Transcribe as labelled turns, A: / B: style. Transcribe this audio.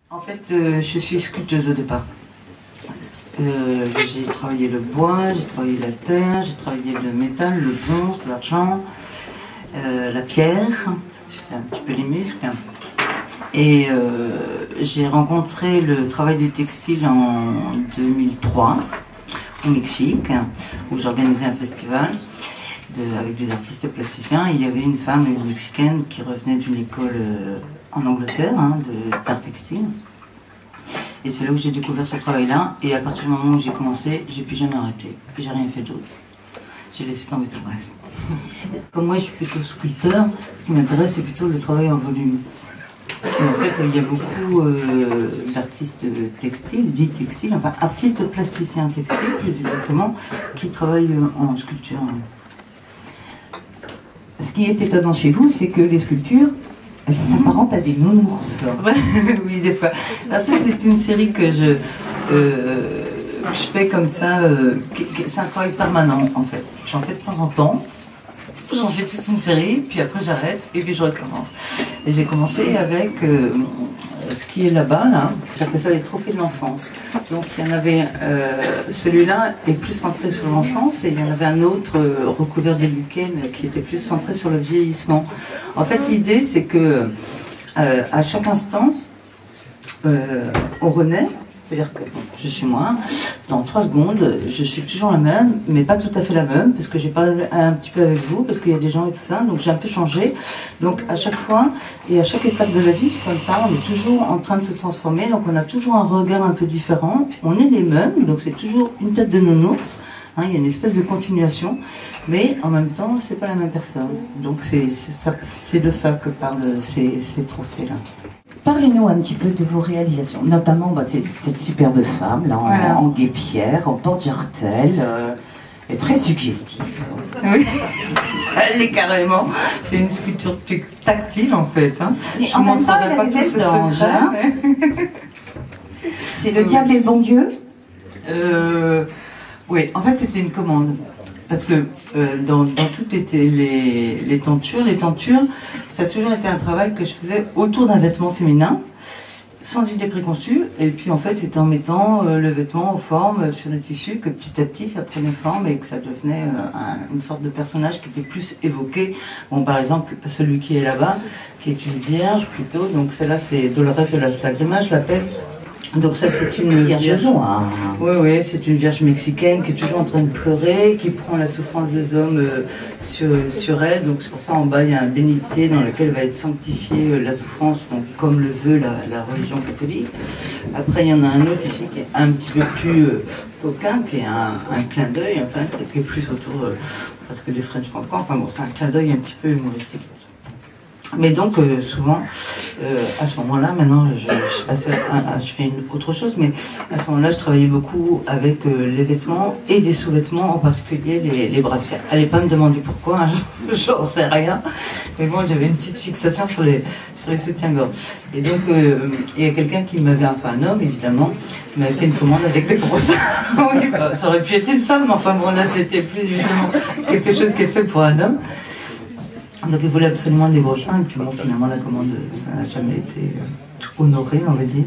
A: En fait, je suis sculpteuse au départ. J'ai travaillé le bois, j'ai travaillé la terre, j'ai travaillé le métal, le bronze, l'argent, la pierre, j'ai fait un petit peu les muscles. Et j'ai rencontré le travail du textile en 2003 au Mexique, où j'organisais un festival avec des artistes plasticiens. Et il y avait une femme mexicaine qui revenait d'une école en Angleterre d'art textile. Et c'est là où j'ai découvert ce travail-là. Et à partir du moment où j'ai commencé, j'ai plus jamais arrêté. J'ai rien fait d'autre. J'ai laissé tomber tout le reste. Comme moi, je suis plutôt sculpteur, ce qui m'intéresse, c'est plutôt le travail en volume. Et en fait, il y a beaucoup d'artistes textiles, dits textiles, enfin artistes plasticiens textiles, plus exactement, qui travaillent en sculpture.
B: Ce qui est étonnant chez vous, c'est que les sculptures, elles s'apparentent à des nounours.
A: Oui, des fois. Alors ça, c'est une série que je fais comme ça. C'est un travail permanent, en fait. J'en fais de temps en temps. J'en fais toute une série, puis après j'arrête, et puis je recommence. Et j'ai commencé avec ce qui est là-bas, là. J'appelle ça les trophées de l'enfance. Donc il y en avait, celui-là est plus centré sur l'enfance, et il y en avait un autre recouvert de lichen qui était plus centré sur le vieillissement. En fait, l'idée, c'est que à chaque instant, on renaît. C'est-à-dire que je suis moi, dans 3 secondes, je suis toujours la même, mais pas tout à fait la même, parce que j'ai parlé un petit peu avec vous, parce qu'il y a des gens et tout ça, donc j'ai un peu changé. Donc à chaque fois, et à chaque étape de la vie, c'est comme ça, on est toujours en train de se transformer, donc on a toujours un regard un peu différent. On est les mêmes, donc c'est toujours une tête de nounours, il y a une espèce de continuation, mais en même temps, c'est pas la même personne. Donc c'est de ça que parlent ces trophées-là.
B: Parlez-nous un petit peu de vos réalisations, notamment cette superbe femme là,
A: voilà.
B: en guêpière, en porte-jartel, est très suggestive.
A: Oui, elle est carrément. C'est une sculpture tactile en fait.
B: Et je ne vous montrerai pas tout ce secret. C'est le diable et le bon Dieu.
A: Oui, en fait c'était une commande. Parce que dans toutes les tentures, ça a toujours été un travail que je faisais autour d'un vêtement féminin, sans idée préconçue. Et puis en fait, c'était en mettant le vêtement en forme sur le tissu que petit à petit, ça prenait forme et que ça devenait une sorte de personnage qui était plus évoqué. Bon, par exemple, celui qui est là-bas, qui est une vierge plutôt. Donc celle-là, c'est Dolores de las Lágrimas, je l'appelle. Donc ça, c'est une vierge noire. Oui, c'est une vierge mexicaine qui est toujours en train de pleurer, qui prend la souffrance des hommes sur elle. Donc c'est pour ça, en bas, il y a un bénitier dans lequel va être sanctifiée la souffrance, donc, comme le veut la religion catholique. Après, il y en a un autre ici qui est un petit peu plus coquin, qui est un clin d'œil, enfin, qui est plus autour presque du French Cancan. Enfin bon, c'est un clin d'œil un petit peu humoristique. Mais donc souvent, à ce moment-là, maintenant je fais autre chose, mais à ce moment-là je travaillais beaucoup avec les vêtements et les sous-vêtements, en particulier les brassières. Allez pas me demander pourquoi, j'en sais rien, mais bon, j'avais une petite fixation sur les soutiens-gorge. Et donc il y a quelqu'un qui m'avait, enfin un homme évidemment, qui m'avait fait une commande avec des gros seins. Oui, bah, ça aurait pu être une femme, mais enfin bon là c'était plus évidemment quelque chose qui est fait pour un homme. Donc il voulait absolument des gros seins, et puis bon, finalement la commande, ça n'a jamais été honoré, on va dire.